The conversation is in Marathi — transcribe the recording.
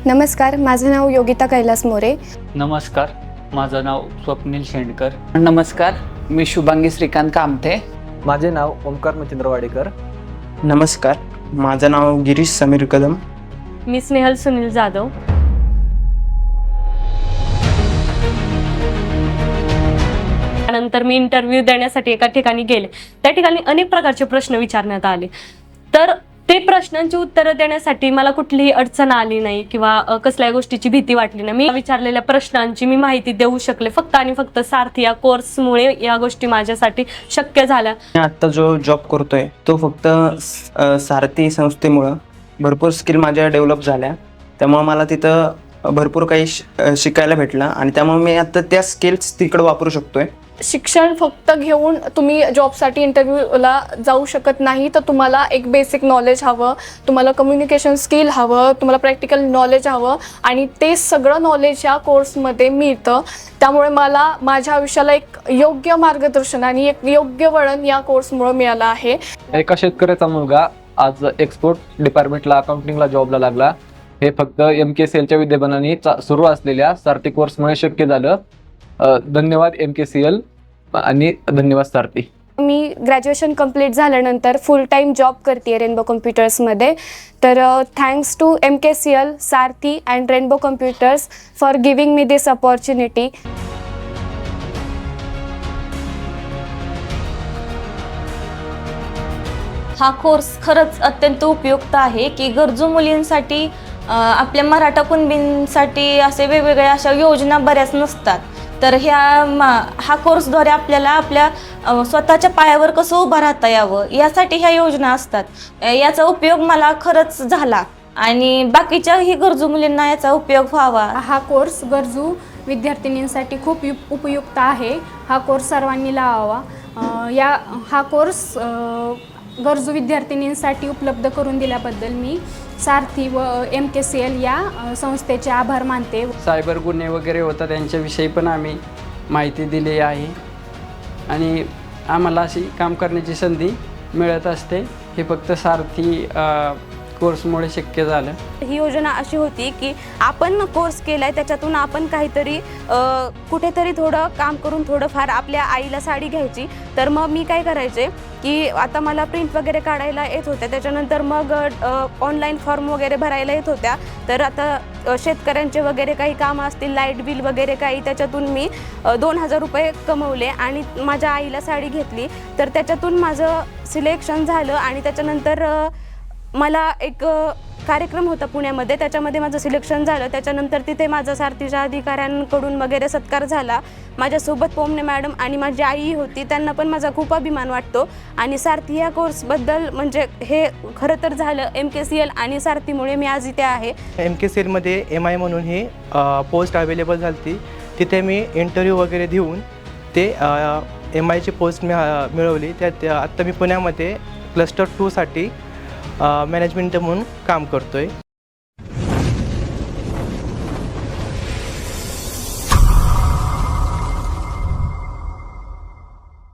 नमस्कार, माझं नाव योगिता कैलास मोरे. नमस्कार, माझं नाव स्वप्नील शेंडकर. नमस्कार, मी शुभांगी श्रीकांत कामथे. माझे नाव ओमकार मच्छिंद्र वाडेकर. नमस्कार, माझं नाव गिरीश समीर कदम. मी स्नेहल सुनील जाधव. त्यानंतर मी इंटरव्ह्यू देण्यासाठी एका ठिकाणी गेले. त्या ठिकाणी अनेक प्रकारचे प्रश्न विचारण्यात आले. तर ते प्रश्नांची उत्तरं देण्यासाठी मला कुठलीही अडचण आली नाही किंवा कसल्याही गोष्टीची भीती वाटली नाही. मी विचारलेल्या प्रश्नांची मी माहिती देऊ शकले. फक्त आणि फक्त सारथी या कोर्समुळे या गोष्टी माझ्यासाठी शक्य झाल्या. आता जो जॉब करतोय तो फक्त सारथी संस्थेमुळं भरपूर स्किल माझ्या डेव्हलप झाल्या. त्यामुळे मला तिथं भरपूर काही शिकायला भेटलं आणि त्यामुळे मी आता त्या स्किल्स तिकडं वापरू शकतोय. शिक्षण फक्त घेऊन तुम्ही जॉबसाठी इंटरव्ह्यूला जाऊ शकत नाही, तर तुम्हाला एक बेसिक नॉलेज हवं, तुम्हाला कम्युनिकेशन स्किल हवं, तुम्हाला प्रॅक्टिकल नॉलेज हवं आणि ते सगळं नॉलेज या कोर्समध्ये मिळतं. त्यामुळे मला माझ्या आयुष्याला एक योग्य मार्गदर्शन आणि एक योग्य वळण या कोर्समुळे मिळालं आहे. एका शेतकऱ्याचा मुलगा आज एक्सपोर्ट डिपार्टमेंटला अकाउंटिंगला जॉबला लागला. हे फक्त MKCLच्या विद्यमानाने सुरू असलेल्या सारथी कोर्समुळे शक्य झालं. धन्यवाद MKCL आणि धन्यवाद सारथी. मी ग्रॅज्युएशन कंप्लीट झाल्यानंतर फुल टाईम जॉब करते रेनबो कम्प्युटर्समध्ये. तर thanks to MKCL, Sarathi and Rainbow Computers for giving me this opportunity. हा कोर्स खरंच अत्यंत उपयुक्त आहे की गरजू मुलींसाठी आपल्या मराठा कुणबींसाठी असे वेगवेगळ्या अशा योजना बऱ्याच नसतात. तर हा कोर्सद्वारे आपल्याला आपल्या स्वतःच्या पायावर कसं उभं राहता यावं यासाठी ह्या योजना असतात. याचा उपयोग मला खरंच झाला आणि बाकीच्याही गरजू मुलींना याचा उपयोग व्हावा. हा कोर्स गरजू विद्यार्थिनींसाठी खूप उपयुक्त आहे. हा कोर्स सर्वांनी लावावा. हा कोर्स गरजू विद्यार्थिनींसाठी उपलब्ध करून दिल्याबद्दल मी सारथी व MKCL या संस्थेचे आभार मानते. सायबर गुन्हे वगैरे होतात त्यांच्याविषयी पण आम्ही माहिती दिली आहे आणि आम्हाला अशी काम करण्याची संधी मिळत असते. हे फक्त सारथी कोर्समुळे शक्य झालं. ही योजना अशी होती की आपण कोर्स केलाय त्याच्यातून आपण काहीतरी कुठेतरी थोडं काम करून थोडंफार आपल्या आईला साडी घ्यायची. तर मग मी काय करायचे की आता मला प्रिंट वगैरे काढायला येत होत्या, त्याच्यानंतर मग ऑनलाईन फॉर्म वगैरे भरायला येत होत्या. तर आता शेतकऱ्यांचे वगैरे काही कामं असतील, लाईट बिल वगैरे काही, त्याच्यातून मी 2000 रुपये कमवले आणि माझ्या आईला साडी घेतली. तर त्याच्यातून माझं सिलेक्शन झालं आणि त्याच्यानंतर मला एक कार्यक्रम होता पुण्यामध्ये, त्याच्यामध्ये माझं सिलेक्शन झालं. त्याच्यानंतर तिथे माझा सारथीच्या अधिकाऱ्यांकडून वगैरे सत्कार झाला. माझ्यासोबत पोमणे मॅडम आणि माझी आई होती, त्यांना पण माझा खूप अभिमान वाटतो. आणि सारथी या कोर्सबद्दल म्हणजे हे खरं तर झालं MKCL आणि सारथीमुळे मी आज इथे आहे. MKCLमध्ये MI म्हणून ही पोस्ट अवेलेबल झाली. तिथे मी इंटरव्ह्यू वगैरे देऊन ते MIची पोस्ट मिळवली. त्यात आत्ता मी पुण्यामध्ये क्लस्टर 2साठी मॅनेजमेंट म्हणून काम करतो आहे.